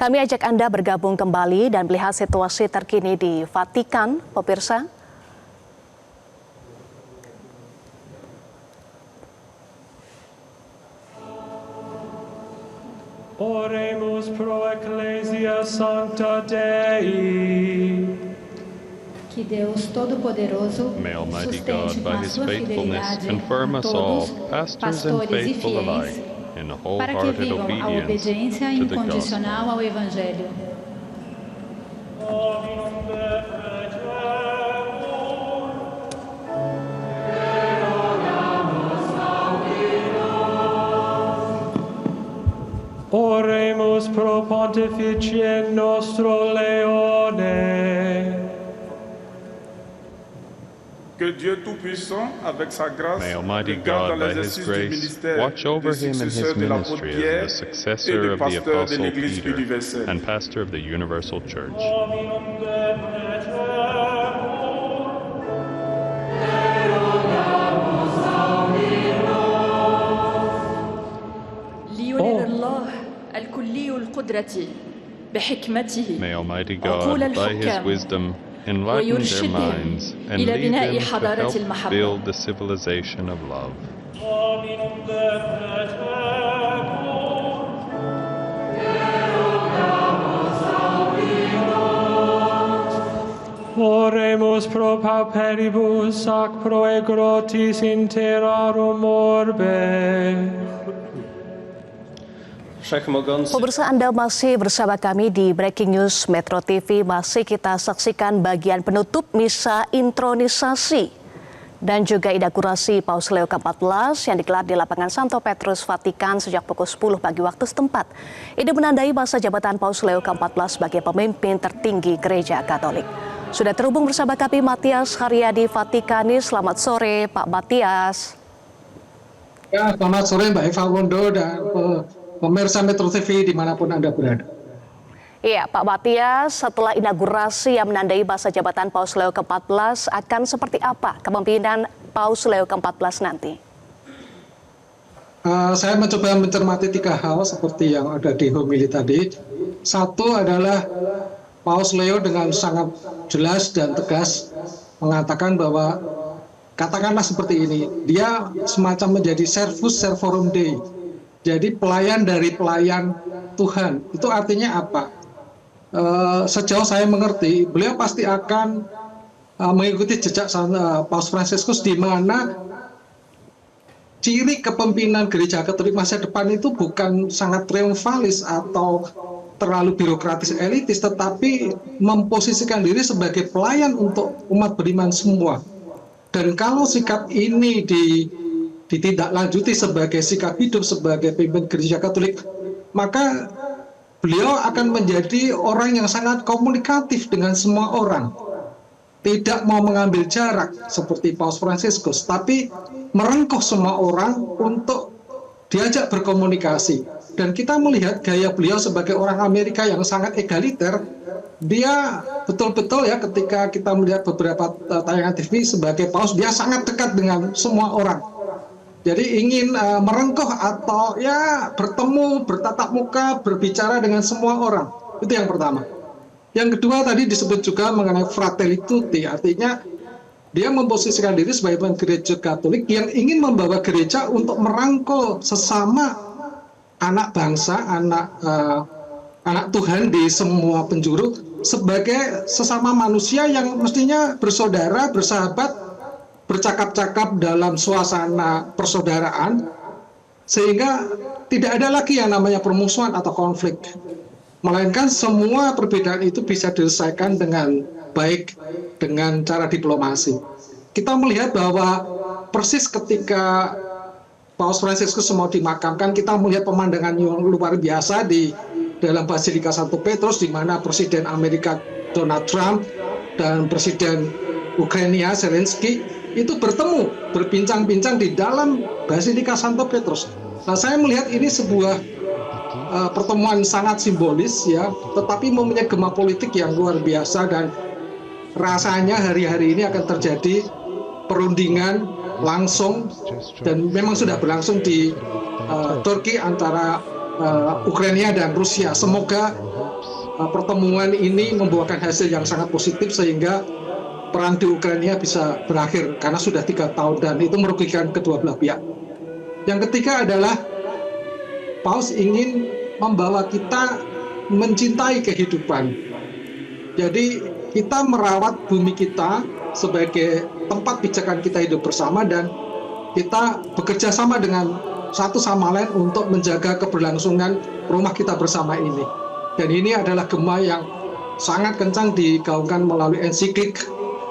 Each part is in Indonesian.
Kami ajak Anda bergabung kembali dan melihat situasi terkini di Vatikan, pemirsa. Oremus pro Ecclesia Sancta Dei. Que Deus Todo-Poderoso May Almighty sustente God, com by a His sua faithfulness, fidelidade confirm a us all, todos, pastors and pastores e faithful fiéis, alike, in a para que wholehearted vivam a obedience obediência to the gospel. incondicional ao Evangelho. Oremus pro Pontificie nostro Leone. Que Dieu Tout-Puissant, avec sa grâce, May Almighty le garde God, dans by His l'exercice du grace, ministère watch over de him in his successeur de l'apôtre ministry as Pierre the et successor de of the pasteur de Apostle l'Église Peter universelle. and pastor of the Universal Church. ليولد الله الكلي القدرة بحكمته May Almighty عقول God, by His الحكام wisdom, enlighten their ويرشدهم minds and إلى lead بناء them to حضارة help المحبة. build the civilization of love. Oremus pro pauperibus ac pro egrotis in terrarum orbe. Wszechmogący Pemirsa, Anda masih bersama kami di Breaking News Metro TV. Masih kita saksikan bagian penutup misa intronisasi dan juga inaugurasi Paus Leo ke-14 yang digelar di lapangan Santo Petrus, Vatikan sejak pukul 10 pagi waktu setempat. Ini menandai masa jabatan Paus Leo ke-14 sebagai pemimpin tertinggi Gereja Katolik. Sudah terhubung bersama kami Matias Haryadi Vatikanis. Selamat sore Pak Matias. Ya, selamat sore Mbak Eva Wondo dan pemirsa Metro TV dimanapun Anda berada. Iya, Pak Matias, setelah inaugurasi yang menandai masa jabatan Paus Leo ke-14, akan seperti apa kepemimpinan Paus Leo ke-14 nanti? Saya mencoba mencermati 3 hal seperti yang ada di homili tadi. Satu adalah Paus Leo dengan sangat jelas dan tegas mengatakan bahwa katakanlah seperti ini, dia semacam menjadi servus servorum Dei. Jadi pelayan dari pelayan Tuhan. Itu artinya apa? Sejauh saya mengerti, beliau pasti akan mengikuti jejak Paus Fransiskus, di mana ciri kepemimpinan Gereja Katolik masa depan itu bukan sangat triumfalis atau terlalu birokratis elitis, tetapi memposisikan diri sebagai pelayan untuk umat beriman semua. Dan kalau sikap ini ditindaklanjuti sebagai sikap hidup sebagai pemimpin Gereja Katolik, maka beliau akan menjadi orang yang sangat komunikatif dengan semua orang. Tidak mau mengambil jarak seperti Paus Fransiskus, tapi merengkuh semua orang untuk diajak berkomunikasi. Dan kita melihat gaya beliau sebagai orang Amerika yang sangat egaliter. Dia betul-betul ya, ketika kita melihat beberapa tayangan TV sebagai paus, dia sangat dekat dengan semua orang. Jadi ingin merengkuh atau ya bertemu, bertatap muka, berbicara dengan semua orang. Itu yang pertama. Yang kedua tadi disebut juga mengenai fratelli tutti, artinya dia memposisikan diri sebagai pemimpin Gereja Katolik yang ingin membawa gereja untuk merangkul sesama anak bangsa, anak Tuhan di semua penjuru sebagai sesama manusia yang mestinya bersaudara, bersahabat, bercakap-cakap dalam suasana persaudaraan, sehingga tidak ada lagi yang namanya permusuhan atau konflik, melainkan semua perbedaan itu bisa diselesaikan dengan baik dengan cara diplomasi. Kita melihat bahwa persis ketika Paus Fransiskus mau dimakamkan, kita melihat pemandangan yang luar biasa di dalam Basilika Santo Petrus, di mana Presiden Amerika Donald Trump dan Presiden Ukraina Zelensky itu bertemu, berbincang-bincang di dalam Basilika Santo Petrus. Nah, saya melihat ini sebuah pertemuan sangat simbolis ya, tetapi mempunyai gema politik yang luar biasa, dan rasanya hari-hari ini akan terjadi perundingan langsung, dan memang sudah berlangsung di Turki antara Ukraina dan Rusia. Semoga pertemuan ini membuahkan hasil yang sangat positif sehingga perang di Ukraina bisa berakhir karena sudah 3 tahun dan itu merugikan kedua belah pihak. Yang ketiga adalah Paus ingin membawa kita mencintai kehidupan. Jadi kita merawat bumi kita sebagai tempat pijakan kita hidup bersama dan kita bekerja sama dengan satu sama lain untuk menjaga keberlangsungan rumah kita bersama ini. Dan ini adalah gema yang sangat kencang digaungkan melalui ensiklik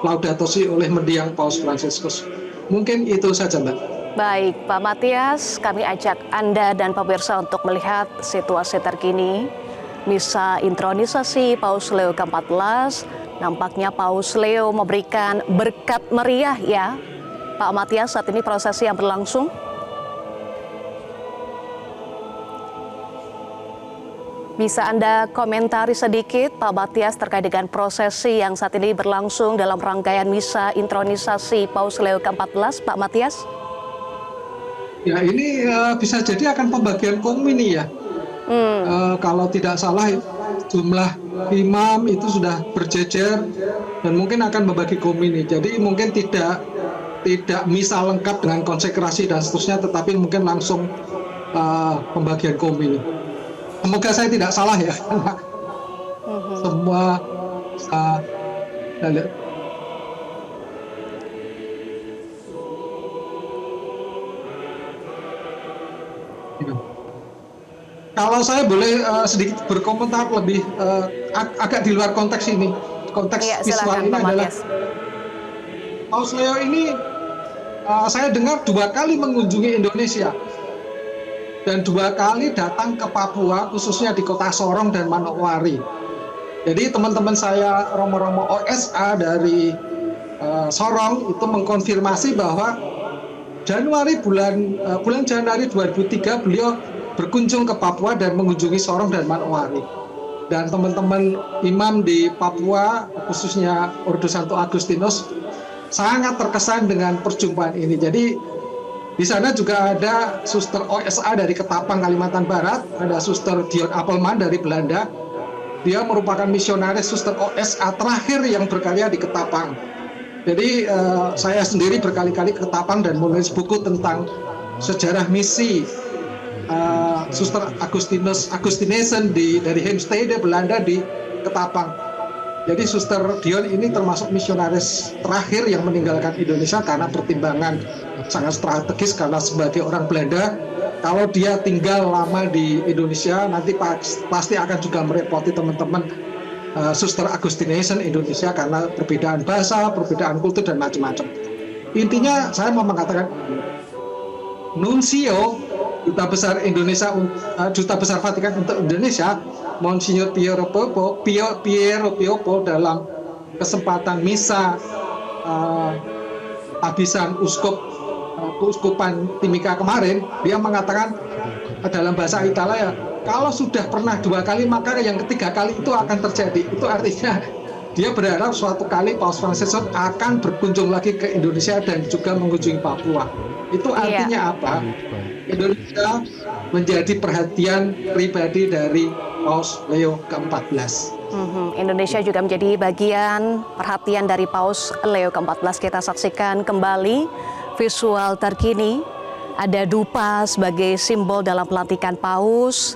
Laudato Si oleh mendiang Paus Fransiskus. Mungkin itu saja, Mbak. Baik, Pak Matias, kami ajak Anda dan pemirsa untuk melihat situasi terkini misa intronisasi Paus Leo ke-14. Nampaknya Paus Leo memberikan berkat meriah ya, Pak Matias, saat ini prosesi yang berlangsung. Bisa Anda komentari sedikit, Pak Matias, terkait dengan prosesi yang saat ini berlangsung dalam rangkaian misa intronisasi Paus Leo ke-14, Pak Matias? Ya, ini bisa jadi akan pembagian komuni ya. Kalau tidak salah jumlah imam itu sudah berjejer dan mungkin akan membagi komuni. Jadi mungkin tidak misa lengkap dengan konsekrasi dan seterusnya, tetapi mungkin langsung pembagian komuni. Semoga saya tidak salah ya. Semua kalau saya boleh sedikit berkomentar lebih agak di luar konteks ini. Konteks ya, visual ini adalah Paus Leo ini saya dengar 2 kali mengunjungi Indonesia. Dan 2 kali datang ke Papua, khususnya di kota Sorong dan Manokwari. Jadi teman-teman saya Romo-Romo OSA dari Sorong itu mengkonfirmasi bahwa bulan Januari 2003 beliau berkunjung ke Papua dan mengunjungi Sorong dan Manokwari. Dan teman-teman imam di Papua, khususnya Ordo Santo Agustinus, sangat terkesan dengan perjumpaan ini. Jadi di sana juga ada suster OSA dari Ketapang, Kalimantan Barat, ada suster Dion Appelman dari Belanda. Dia merupakan misionaris suster OSA terakhir yang berkarya di Ketapang. Jadi saya sendiri berkali-kali ke Ketapang dan menulis buku tentang sejarah misi suster Agustinesen dari Heemstede, Belanda di Ketapang. Jadi suster Dion ini termasuk misionaris terakhir yang meninggalkan Indonesia karena pertimbangan sangat strategis, karena sebagai orang Belanda kalau dia tinggal lama di Indonesia nanti pasti akan juga merepoti teman-teman suster Agustinesen Indonesia karena perbedaan bahasa, perbedaan kultur dan macam-macam. Intinya saya mau mengatakan Nuncio Duta Besar Indonesia, Duta Besar Vatikan untuk Indonesia, Monsignor Piero Piopo dalam kesempatan misa habisan keuskupan Timika kemarin, dia mengatakan dalam bahasa Italia, kalau sudah pernah 2 kali maka yang ketiga kali itu akan terjadi. Itu artinya dia berharap suatu kali Paus Fransiskus akan berkunjung lagi ke Indonesia dan juga mengunjungi Papua. Itu artinya apa? Indonesia menjadi perhatian pribadi dari Paus Leo ke-14. Indonesia juga menjadi bagian perhatian dari Paus Leo ke-14. Kita saksikan kembali visual terkini. Ada dupa sebagai simbol dalam pelantikan Paus.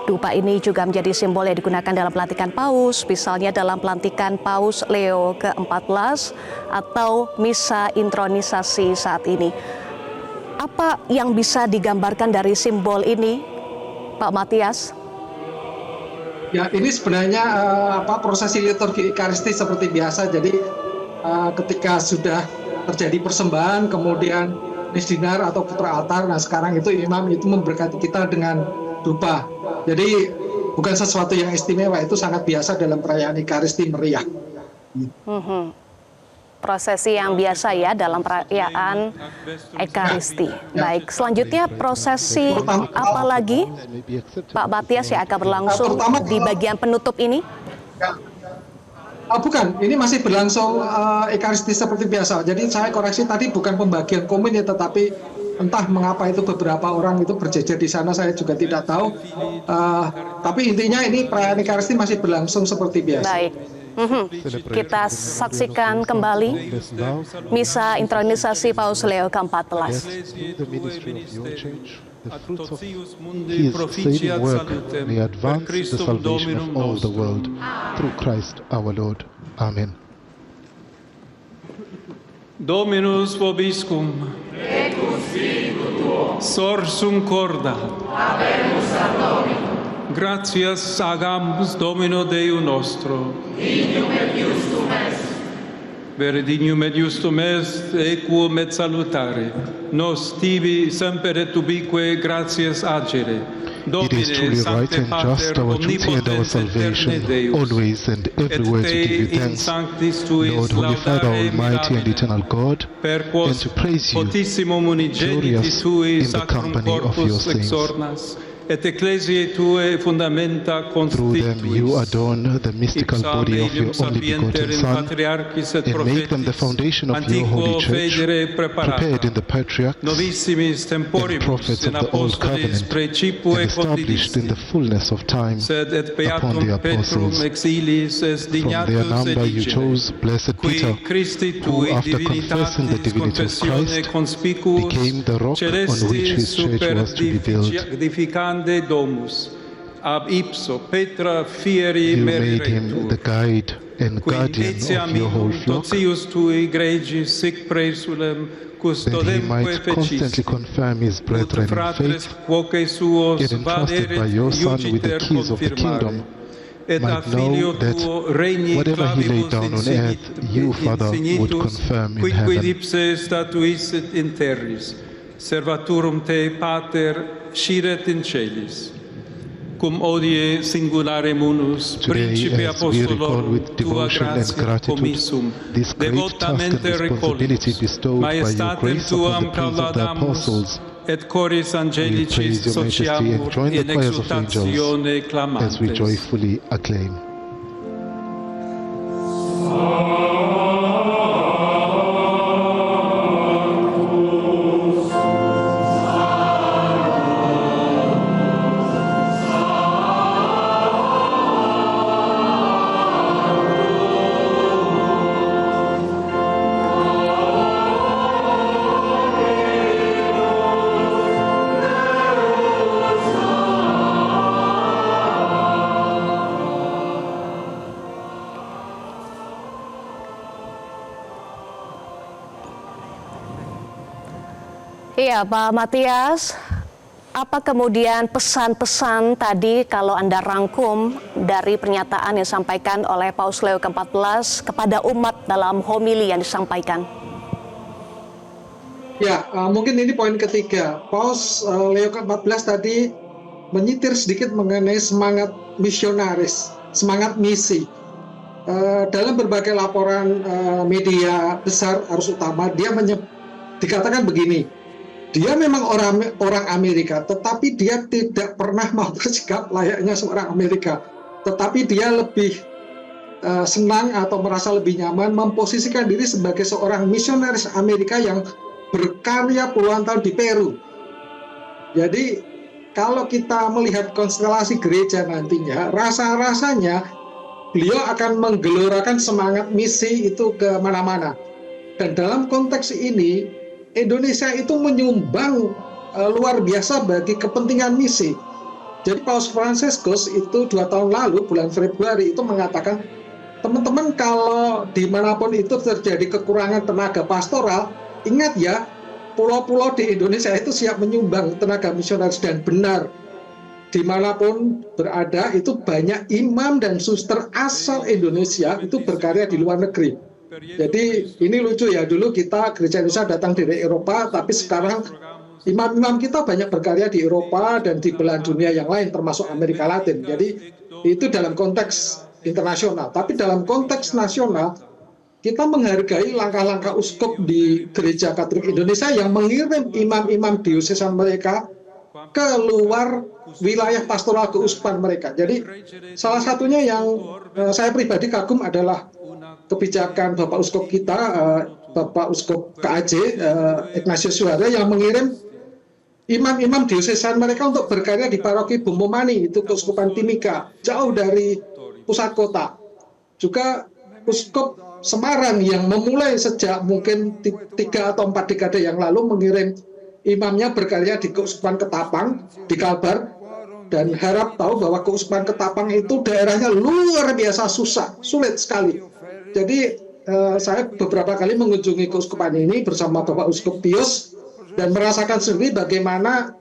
Dupa ini juga menjadi simbol yang digunakan dalam pelantikan Paus, misalnya dalam pelantikan Paus Leo ke-14 atau misa intronisasi saat ini. Apa yang bisa digambarkan dari simbol ini, Pak Matias? Ya, ini sebenarnya prosesi liturgi Ekaristi seperti biasa. Jadi ketika sudah terjadi persembahan, kemudian Nisdinar atau putra altar, nah sekarang itu imam itu memberkati kita dengan dupa. Jadi bukan sesuatu yang istimewa, itu sangat biasa dalam perayaan Ekaristi meriah. Prosesi yang biasa ya dalam perayaan Ekaristi. Baik, selanjutnya prosesi apa lagi, Pak Matias, yang akan berlangsung di bagian penutup ini? Bukan, ini masih berlangsung Ekaristi seperti biasa. Jadi saya koreksi tadi bukan pembagian komun ya, tetapi entah mengapa itu beberapa orang itu berjejer di sana, saya juga tidak tahu. Tapi intinya ini perayaan Ekaristi masih berlangsung seperti biasa. Baik. Kita saksikan kembali misa intronisasi Paus Leo ke-14. The ministry of your church, the fruits of his saving work may advance the salvation of all the world through Christ our Lord. Amen. Dominus vobiscum. Sorsum corda. Gratias agamus Domino Deo nostro. Vere dignum et justum est, equum et salutare. Nos tibi semper et ubique gratias agere. It is truly right and just, our duty and our salvation, always and everywhere to give you thanks, Lord, Holy Father, Almighty and Eternal God, and to praise you, glorious in the company of your saints. Through them you adorn the mystical body of your only begotten Son, and make them the foundation of your holy church, prepared in the patriarchs and prophets of the Old Covenant, and established in the fullness of time upon the apostles. From their number you chose blessed Peter, who, after confessing the divinity of Christ, became the rock on which his church was to be built. Domus, ab ipso Petra fieri You made him meriretur. the guide and guardian of your whole flock, Totius tui gregi sic praesulem that he custodemque might constantly fecisti. confirm his Ut brethren in fratres faith, quoque suos and entrusted by your Son with the keys of the kingdom, et a might know filio that tuo regni whatever he laid clavibus down on earth, you, Father, would insignitus, confirm in quique heaven. ipse statuisset in terris, servaturum te, Pater, sciret in celis. Cum odie singulare munus, Today, principe as we recall apostolorum, with tua devotion and gratia gratitude commissum, this great task and devotamente responsibility recollimus, bestowed by your maestatem grace upon the tuam Prince of the claudamus, Apostles, et choris we angelicis praise your majesty and sociamur join the in choirs of angels exultatione as we clamantes. joyfully acclaim. Iya, Pak Matias, apa kemudian pesan-pesan tadi kalau Anda rangkum dari pernyataan yang disampaikan oleh Paus Leo ke-14 kepada umat dalam homili yang disampaikan? Ya, mungkin ini poin ketiga. Paus Leo ke-14 tadi menyitir sedikit mengenai semangat misionaris, semangat misi. Dalam berbagai laporan media besar arus utama, dia dikatakan begini, dia memang orang Amerika, tetapi dia tidak pernah mau bersikap layaknya seorang Amerika. Tetapi dia lebih senang atau merasa lebih nyaman memposisikan diri sebagai seorang misionaris Amerika yang berkarya puluhan tahun di Peru. Jadi kalau kita melihat konstelasi gereja nantinya, rasa-rasanya beliau akan menggelorakan semangat misi itu ke mana-mana. Dan dalam konteks ini, Indonesia itu menyumbang luar biasa bagi kepentingan misi. Jadi Paus Fransiskus itu 2 tahun lalu, bulan Februari, itu mengatakan, teman-teman kalau dimanapun itu terjadi kekurangan tenaga pastoral, ingat ya, pulau-pulau di Indonesia itu siap menyumbang tenaga misionaris. Dan benar, dimanapun berada itu banyak imam dan suster asal Indonesia itu berkarya di luar negeri. Jadi ini lucu ya, dulu kita gereja Indonesia datang dari Eropa, tapi sekarang imam-imam kita banyak berkarya di Eropa dan di belahan dunia yang lain termasuk Amerika Latin. Jadi itu dalam konteks internasional. Tapi dalam konteks nasional, kita menghargai langkah-langkah uskup di Gereja Katolik Indonesia yang mengirim imam-imam diosesan mereka ke luar wilayah pastoral keuskupan mereka. Jadi salah satunya yang saya pribadi kagum adalah kebijakan Bapak Uskup kita, Bapak Uskup KAJ, Ignatius Suara, yang mengirim imam-imam diosesan mereka untuk berkarya di paroki Bomomani, itu Keuskupan Timika, jauh dari pusat kota. Juga Uskup Semarang yang memulai sejak mungkin 3 atau 4 dekade yang lalu mengirim imamnya berkarya di Keuskupan Ketapang, di Kalbar, dan harap tahu bahwa Keuskupan Ketapang itu daerahnya luar biasa susah, sulit sekali. Jadi saya beberapa kali mengunjungi keuskupan ini bersama Bapak Uskup Pius dan merasakan sendiri bagaimana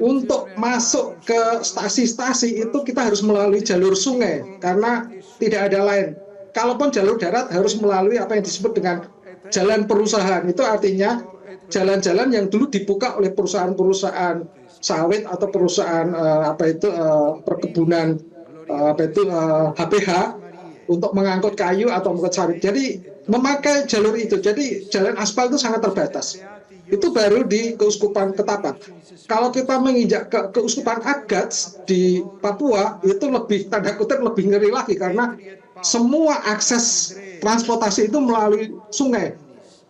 untuk masuk ke stasi-stasi itu kita harus melalui jalur sungai karena tidak ada lain. Kalaupun jalur darat harus melalui apa yang disebut dengan jalan perusahaan. Itu artinya jalan-jalan yang dulu dibuka oleh perusahaan-perusahaan sawit atau perusahaan perkebunan HPH untuk mengangkut kayu atau mengangkut sawit. Jadi memakai jalur itu. Jadi jalan aspal itu sangat terbatas. Itu baru di Keuskupan Ketapang. Kalau kita menginjak ke Keuskupan Agats di Papua, itu lebih, tanda kutip, lebih ngeri lagi karena semua akses transportasi itu melalui sungai.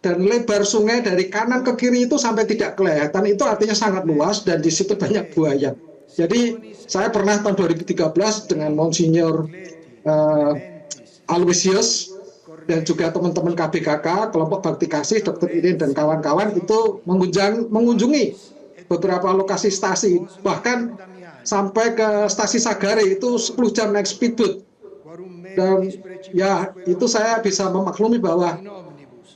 Dan lebar sungai dari kanan ke kiri itu sampai tidak kelihatan, itu artinya sangat luas dan di situ banyak buaya. Jadi saya pernah tahun 2013 dengan Monsinyur Aloysius dan juga teman-teman KBKK, kelompok bakti kasih, Dr. Irin dan kawan-kawan itu mengunjungi beberapa lokasi stasi, bahkan sampai ke stasi Sagare itu 10 jam naik speedboat. Dan ya itu saya bisa memaklumi bahwa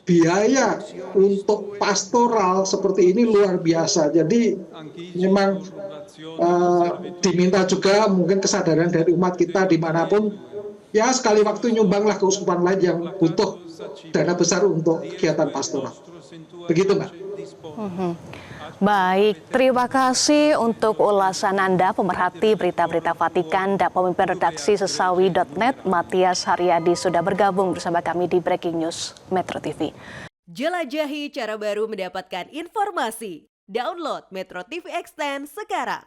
biaya untuk pastoral seperti ini luar biasa. Jadi memang diminta juga mungkin kesadaran dari umat kita dimanapun, ya sekali waktu nyumbanglah keuskupan lain yang butuh dana besar untuk kegiatan pastoral. Begitu, Mbak. Baik, terima kasih untuk ulasan Anda, pemerhati berita-berita Vatikan dan pemimpin redaksi Sesawi.net, Matias Haryadi sudah bergabung bersama kami di Breaking News Metro TV. Jelajahi cara baru mendapatkan informasi. Download Metro TV Extend sekarang.